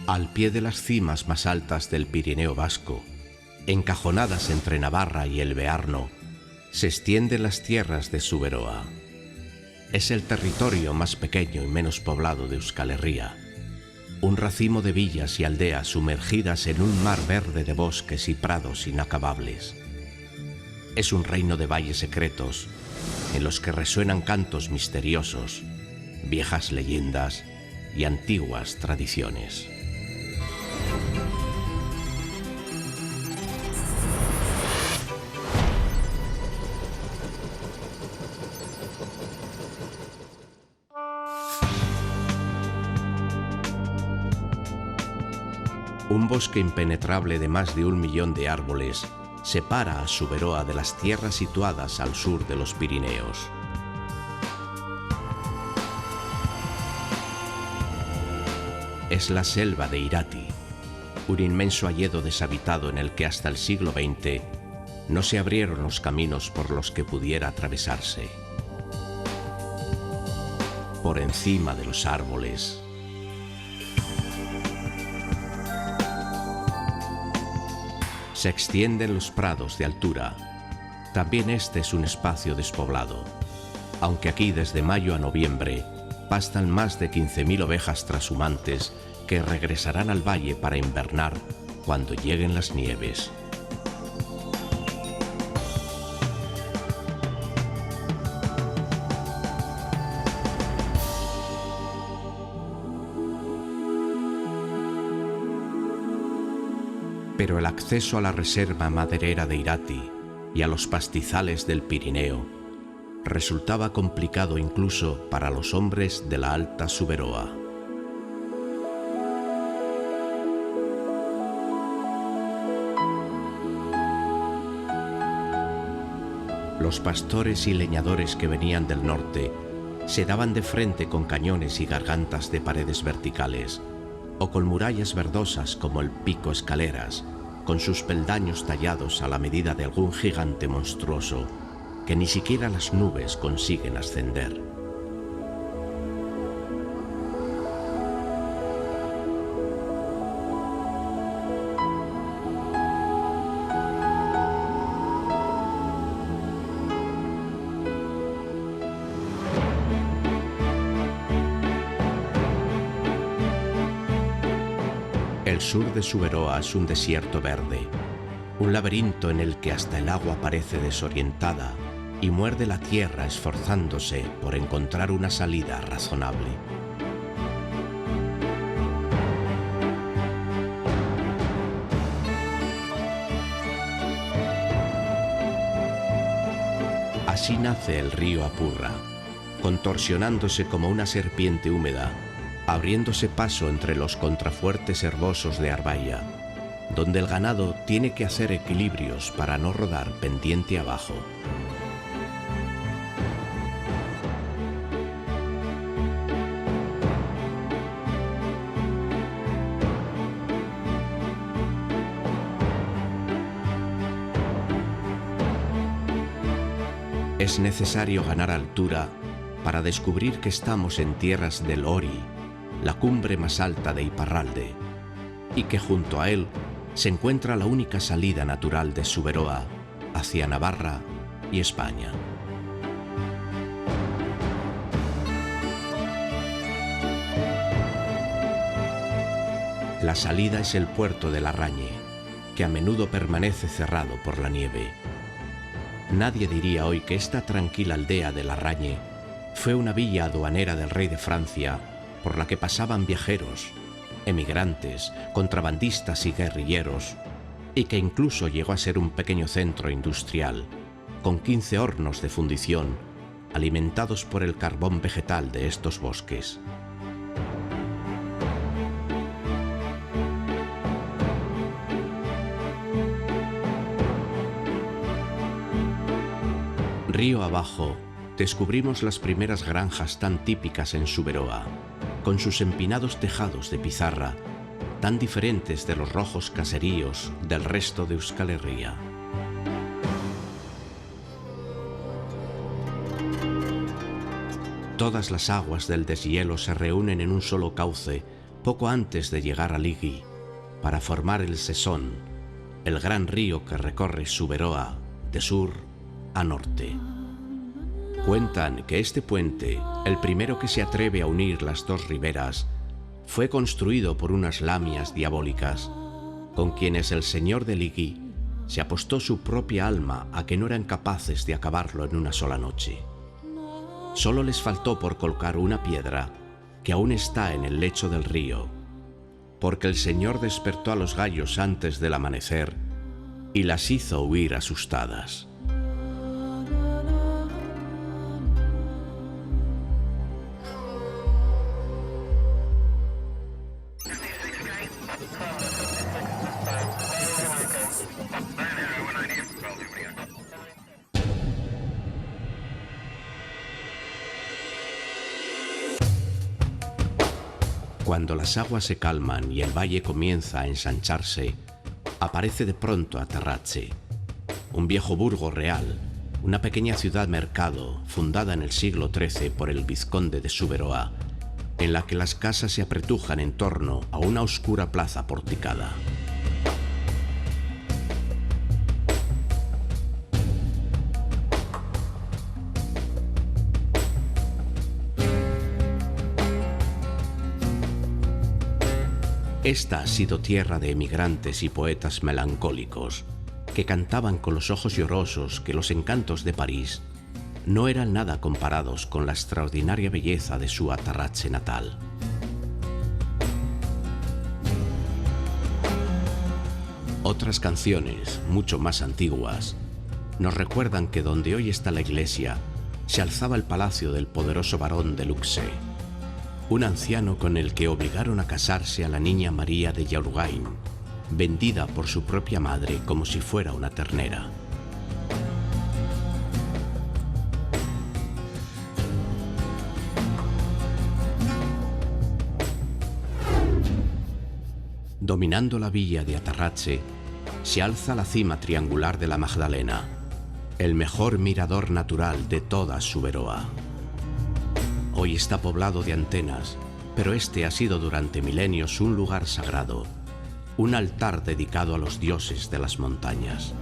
Al pie de las cimas más altas del Pirineo vasco, encajonadas entre Navarra y el Bearno, se extienden las tierras de Zuberoa. Es el territorio más pequeño y menos poblado de Euskal Herria, un racimo de villas y aldeas sumergidas en un mar verde de bosques y prados inacabables. Es un reino de valles secretos, en los que resuenan cantos misteriosos, viejas leyendas y antiguas tradiciones. Un bosque impenetrable de más de 1 millón de árboles separa a Zuberoa de las tierras situadas al sur de los Pirineos. Es la selva de Irati, un inmenso hayedo deshabitado en el que hasta el siglo XX no se abrieron los caminos por los que pudiera atravesarse. Por encima de los árboles, se extienden los prados de altura. También este es un espacio despoblado, aunque aquí desde mayo a noviembre pastan más de 15.000 ovejas trashumantes que regresarán al valle para invernar cuando lleguen las nieves. Pero el acceso a la reserva maderera de Irati y a los pastizales del Pirineo resultaba complicado incluso para los hombres de la Alta Zuberoa. Los pastores y leñadores que venían del norte se daban de frente con cañones y gargantas de paredes verticales, o con murallas verdosas como el Pico Escaleras, con sus peldaños tallados a la medida de algún gigante monstruoso que ni siquiera las nubes consiguen ascender. El sur de Zuberoa es un desierto verde, un laberinto en el que hasta el agua parece desorientada y muerde la tierra esforzándose por encontrar una salida razonable. Así nace el río Apurra, contorsionándose como una serpiente húmeda, abriéndose paso entre los contrafuertes herbosos de Arbailla, donde el ganado tiene que hacer equilibrios para no rodar pendiente abajo. Es necesario ganar altura para descubrir que estamos en tierras del Ori, la cumbre más alta de Iparralde, y que junto a él se encuentra la única salida natural de Zuberoa hacia Navarra y España. La salida es el puerto de Larrañe, que a menudo permanece cerrado por la nieve. Nadie diría hoy que esta tranquila aldea de Larrañe fue una villa aduanera del rey de Francia por la que pasaban viajeros, emigrantes, contrabandistas y guerrilleros, y que incluso llegó a ser un pequeño centro industrial, con 15 hornos de fundición, alimentados por el carbón vegetal de estos bosques. Río abajo, descubrimos las primeras granjas tan típicas en Zuberoa, con sus empinados tejados de pizarra, tan diferentes de los rojos caseríos del resto de Euskal Herria. Todas las aguas del deshielo se reúnen en un solo cauce poco antes de llegar a Ligi, para formar el Sesón, el gran río que recorre Suberoa de sur a norte. Cuentan que este puente, el primero que se atreve a unir las dos riberas, fue construido por unas lamias diabólicas, con quienes el señor de Ligi se apostó su propia alma a que no eran capaces de acabarlo en una sola noche. Solo les faltó por colocar una piedra que aún está en el lecho del río, porque el señor despertó a los gallos antes del amanecer y las hizo huir asustadas. Cuando las aguas se calman y el valle comienza a ensancharse, aparece de pronto Aterratze, un viejo burgo real, una pequeña ciudad-mercado fundada en el siglo XIII por el vizconde de Suberoa, en la que las casas se apretujan en torno a una oscura plaza porticada. Esta ha sido tierra de emigrantes y poetas melancólicos que cantaban con los ojos llorosos que los encantos de París no eran nada comparados con la extraordinaria belleza de su Aterratze natal. Otras canciones, mucho más antiguas, nos recuerdan que donde hoy está la iglesia se alzaba el palacio del poderoso barón de Luxe, un anciano con el que obligaron a casarse a la niña María de Yaurgain, vendida por su propia madre como si fuera una ternera. Dominando la villa de Aterratze, se alza la cima triangular de la Magdalena, el mejor mirador natural de toda Suberoa. Hoy está poblado de antenas, pero este ha sido durante milenios un lugar sagrado, un altar dedicado a los dioses de las montañas.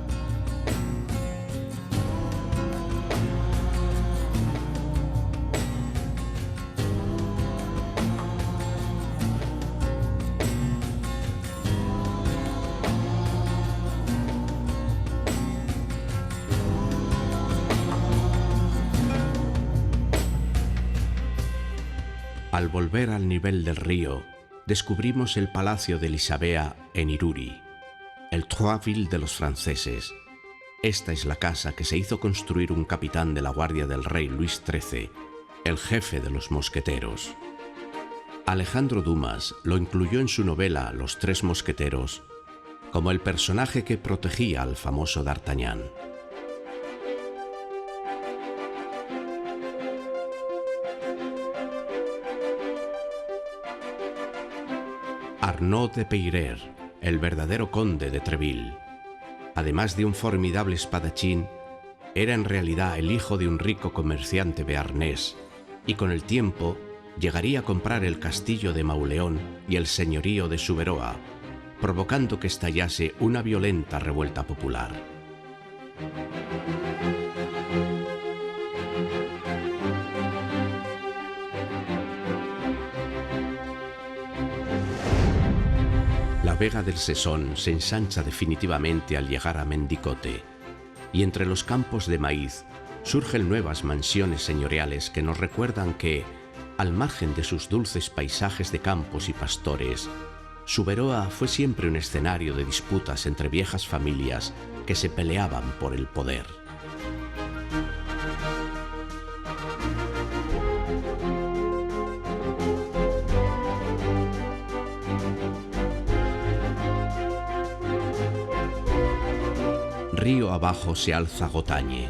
Al volver al nivel del río, descubrimos el palacio de Elisabea en Iruri, el Troisville de los franceses. Esta es la casa que se hizo construir un capitán de la guardia del rey Luis XIII, el jefe de los mosqueteros. Alejandro Dumas lo incluyó en su novela Los Tres Mosqueteros como el personaje que protegía al famoso D'Artagnan. Arnaud de Peyrer, el verdadero conde de Treville, además de un formidable espadachín, era en realidad el hijo de un rico comerciante bearnés y con el tiempo llegaría a comprar el castillo de Mauleón y el señorío de Suberoa, provocando que estallase una violenta revuelta popular. La vega del Sesón se ensancha definitivamente al llegar a Mendicote, y entre los campos de maíz surgen nuevas mansiones señoriales que nos recuerdan que, al margen de sus dulces paisajes de campos y pastores, Suberoa fue siempre un escenario de disputas entre viejas familias que se peleaban por el poder. Río abajo se alza Gotañe,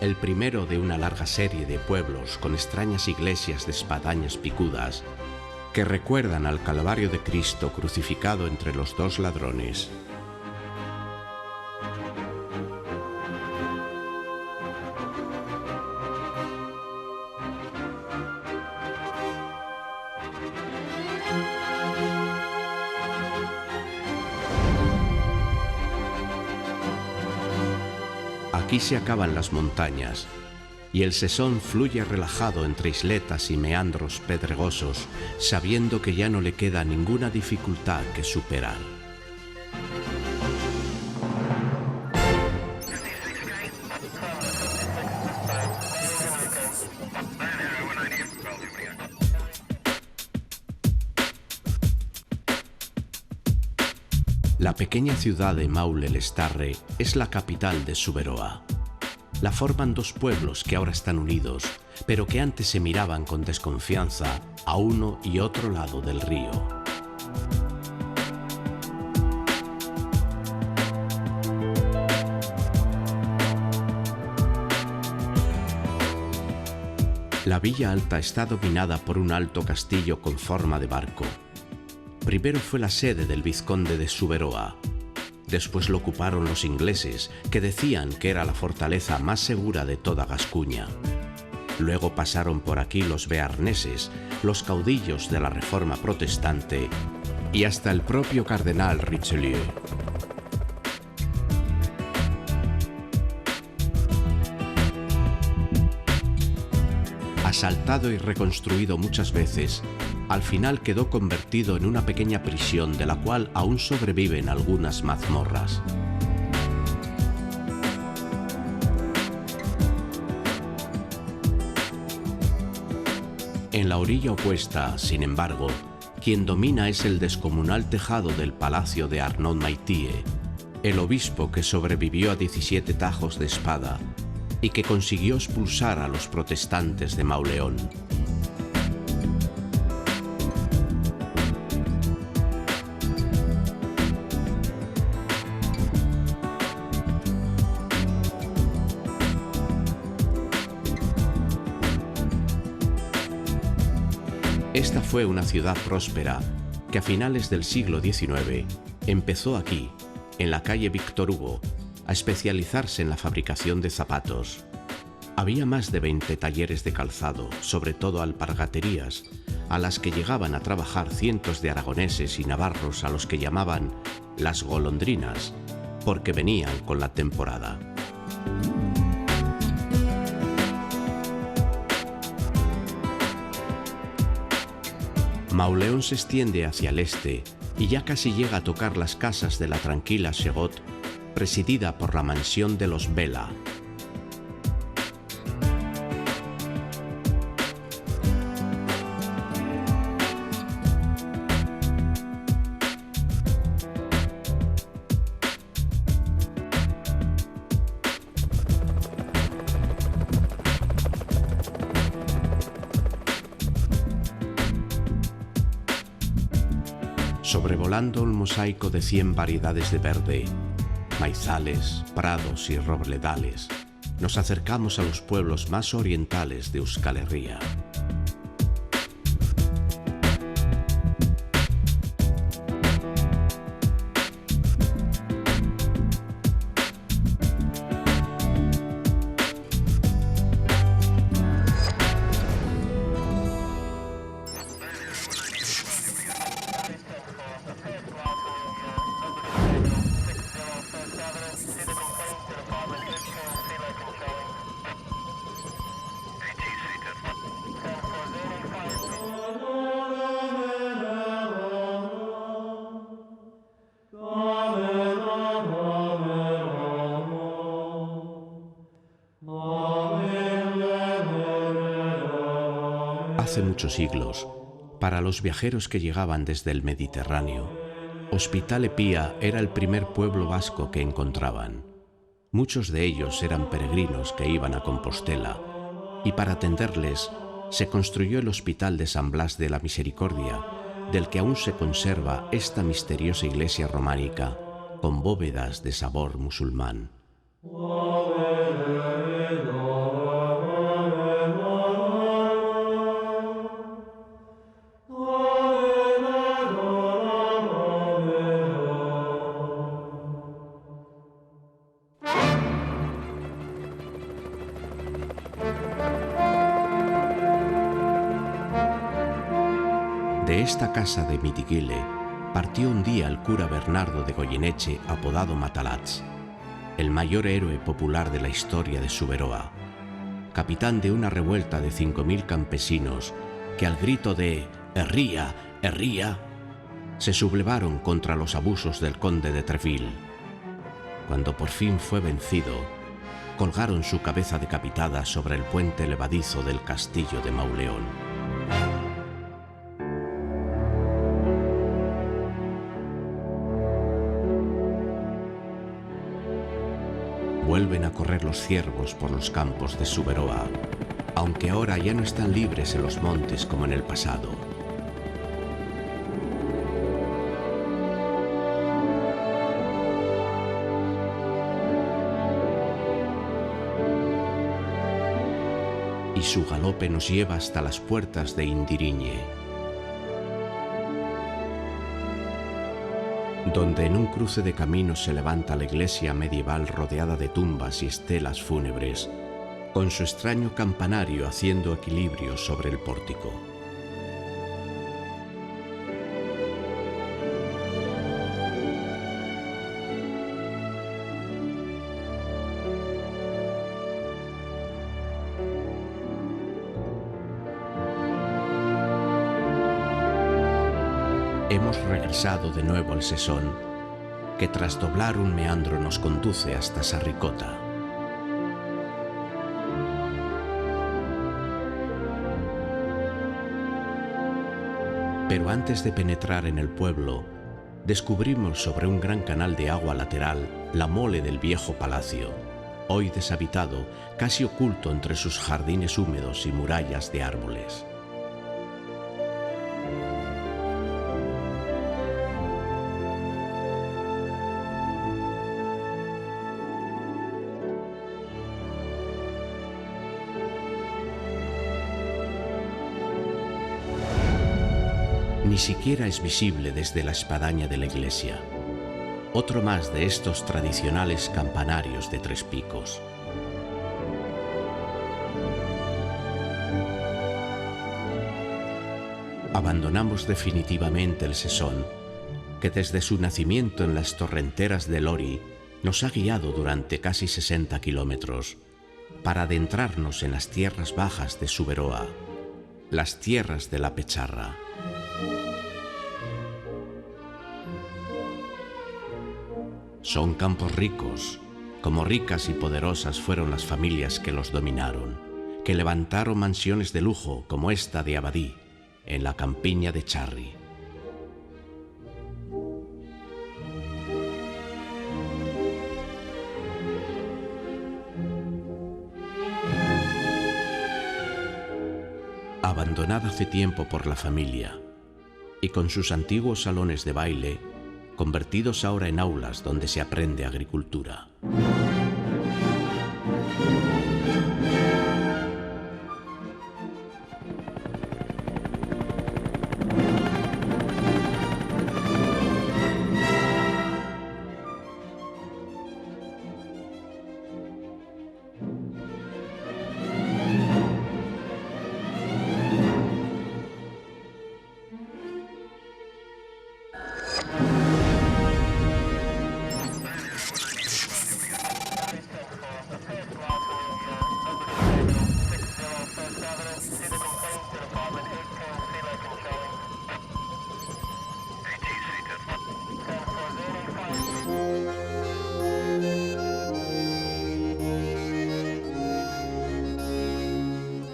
el primero de una larga serie de pueblos con extrañas iglesias de espadañas picudas que recuerdan al Calvario de Cristo crucificado entre los dos ladrones. Aquí se acaban las montañas y el Sesón fluye relajado entre isletas y meandros pedregosos, sabiendo que ya no le queda ninguna dificultad que superar. La pequeña ciudad de Maule-les-Tharres es la capital de Suberoa. La forman dos pueblos que ahora están unidos, pero que antes se miraban con desconfianza a uno y otro lado del río. La Villa Alta está dominada por un alto castillo con forma de barco. Primero fue la sede del vizconde de Suberoa. Después lo ocuparon los ingleses, que decían que era la fortaleza más segura de toda Gascuña. Luego pasaron por aquí los bearneses, los caudillos de la Reforma protestante y hasta el propio cardenal Richelieu. Asaltado y reconstruido muchas veces, al final quedó convertido en una pequeña prisión de la cual aún sobreviven algunas mazmorras. En la orilla opuesta, sin embargo, quien domina es el descomunal tejado del palacio de Arnaud Maitie, el obispo que sobrevivió a 17 tajos de espada y que consiguió expulsar a los protestantes de Mauleón. Esta fue una ciudad próspera que a finales del siglo XIX empezó aquí, en la calle Víctor Hugo, a especializarse en la fabricación de zapatos. Había más de 20 talleres de calzado, sobre todo alpargaterías, a las que llegaban a trabajar cientos de aragoneses y navarros a los que llamaban las golondrinas, porque venían con la temporada. Mauleón se extiende hacia el este y ya casi llega a tocar las casas de la tranquila Chegot, presidida por la mansión de los Vela. Sobrevolando un mosaico de 100 variedades de verde, maizales, prados y robledales, nos acercamos a los pueblos más orientales de Euskal Herria. Hace muchos siglos, para los viajeros que llegaban desde el Mediterráneo, Hospitalet Pia era el primer pueblo vasco que encontraban. Muchos de ellos eran peregrinos que iban a Compostela, y para atenderles se construyó el Hospital de San Blas de la Misericordia, del que aún se conserva esta misteriosa iglesia románica con bóvedas de sabor musulmán. De esta casa de Mitiguile partió un día el cura Bernardo de Goyeneche, apodado Matalatz. el mayor héroe popular de la historia de Suberoa, capitán de una revuelta de 5.000 campesinos que al grito de «Herría, herría», se sublevaron contra los abusos del conde de Treville. Cuando por fin fue vencido, colgaron su cabeza decapitada sobre el puente levadizo del castillo de Mauleón. Vuelven a correr los ciervos por los campos de Suberoa, aunque ahora ya no están libres en los montes como en el pasado. Y su galope nos lleva hasta las puertas de Indiriñe, donde en un cruce de caminos se levanta la iglesia medieval rodeada de tumbas y estelas fúnebres, con su extraño campanario haciendo equilibrio sobre el pórtico. Hemos regresado de nuevo al Sesón, que tras doblar un meandro nos conduce hasta Sarricota. Pero antes de penetrar en el pueblo, descubrimos sobre un gran canal de agua lateral la mole del viejo palacio, hoy deshabitado, casi oculto entre sus jardines húmedos y murallas de árboles. Ni siquiera es visible desde la espadaña de la iglesia. Otro más de estos tradicionales campanarios de 3 picos. Abandonamos definitivamente el Sesón, que desde su nacimiento en las torrenteras de Lori nos ha guiado durante casi 60 kilómetros, para adentrarnos en las tierras bajas de Suberoa, las tierras de la Pecharra. Son campos ricos, como ricas y poderosas fueron las familias que los dominaron, que levantaron mansiones de lujo como esta de Abadí, en la campiña de Charri. Abandonada hace tiempo por la familia, y con sus antiguos salones de baile, convertidos ahora en aulas donde se aprende agricultura.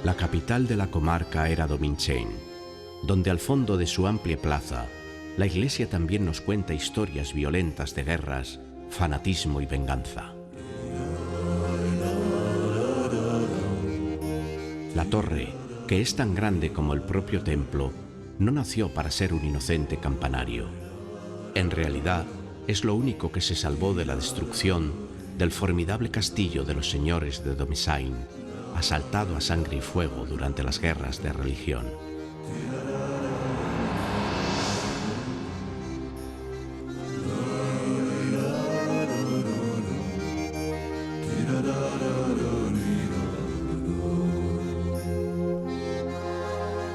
La capital de la comarca era Dominchain, donde al fondo de su amplia plaza, la iglesia también nos cuenta historias violentas de guerras, fanatismo y venganza. La torre, que es tan grande como el propio templo, no nació para ser un inocente campanario. En realidad, es lo único que se salvó de la destrucción del formidable castillo de los señores de Dominchain, asaltado a sangre y fuego durante las guerras de religión.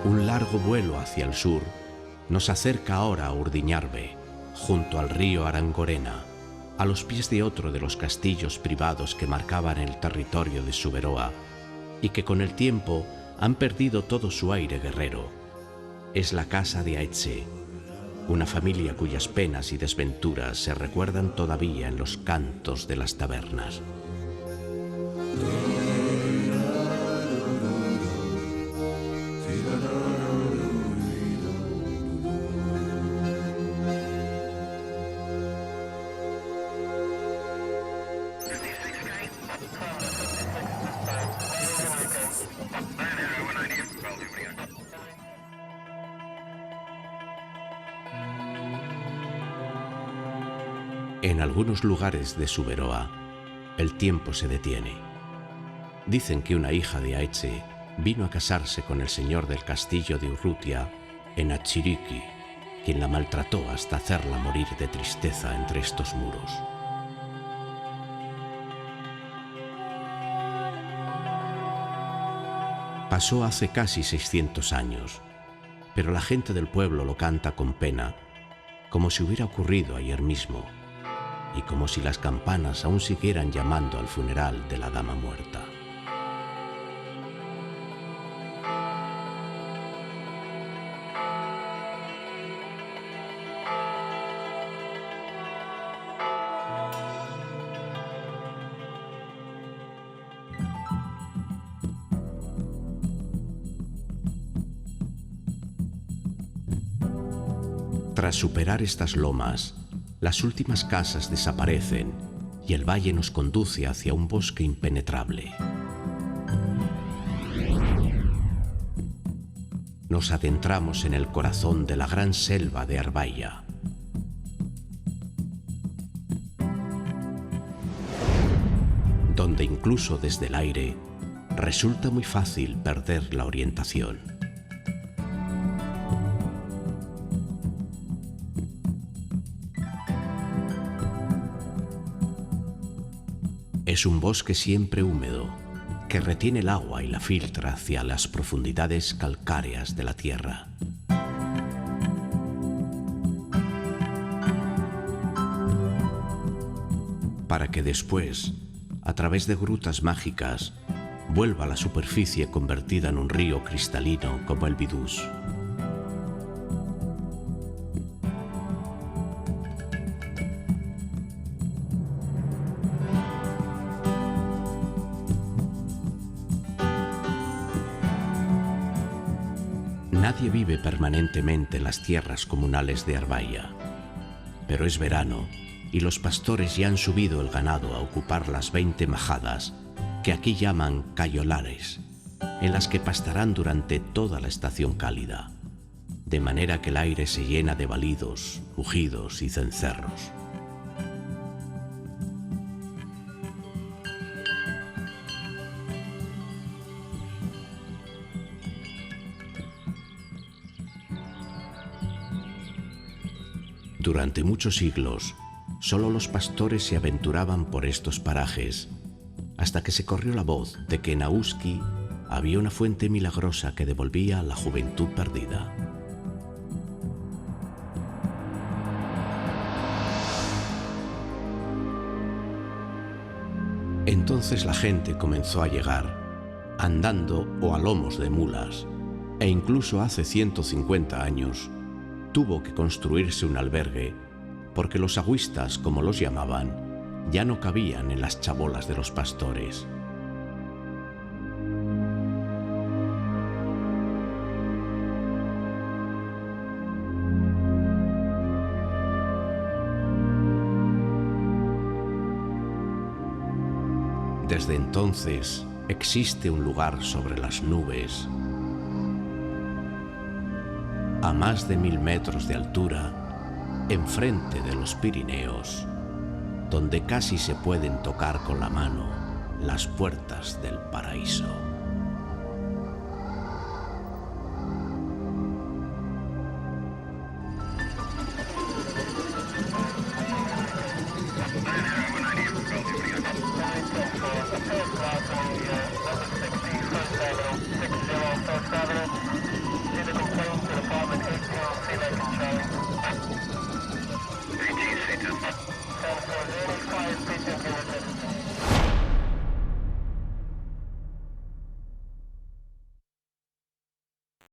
Un largo vuelo hacia el sur nos acerca ahora a Urdiñarbe, junto al río Arangorena, a los pies de otro de los castillos privados que marcaban el territorio de Suberoa y que con el tiempo han perdido todo su aire guerrero. Es la casa de Aetxe, una familia cuyas penas y desventuras se recuerdan todavía en los cantos de las tabernas. En algunos lugares de Suberoa, el tiempo se detiene. Dicen que una hija de Aetxe vino a casarse con el señor del castillo de Urrutia en Atxiriki, quien la maltrató hasta hacerla morir de tristeza entre estos muros. Pasó hace casi 600 años, pero la gente del pueblo lo canta con pena, como si hubiera ocurrido ayer mismo, y como si las campanas aún siguieran llamando al funeral de la dama muerta. Tras superar estas lomas, las últimas casas desaparecen y el valle nos conduce hacia un bosque impenetrable. Nos adentramos en el corazón de la gran selva de Arbailla. Donde incluso desde el aire resulta muy fácil perder la orientación. Es un bosque siempre húmedo, que retiene el agua y la filtra hacia las profundidades calcáreas de la tierra. Para que después, a través de grutas mágicas, vuelva a la superficie convertida en un río cristalino como el Bidús. Nadie vive permanentemente en las tierras comunales de Arbailla, pero es verano y los pastores ya han subido el ganado a ocupar las 20 majadas que aquí llaman cayolares, en las que pastarán durante toda la estación cálida, de manera que el aire se llena de balidos, mugidos y cencerros. Durante muchos siglos, solo los pastores se aventuraban por estos parajes, hasta que se corrió la voz de que en Ahusky había una fuente milagrosa que devolvía la juventud perdida. Entonces la gente comenzó a llegar, andando o a lomos de mulas, e incluso hace 150 años, tuvo que construirse un albergue porque los agüistas, como los llamaban, ya no cabían en las chabolas de los pastores. Desde entonces existe un lugar sobre las nubes, a más de 1000 metros de altura, enfrente de los Pirineos, donde casi se pueden tocar con la mano las puertas del paraíso.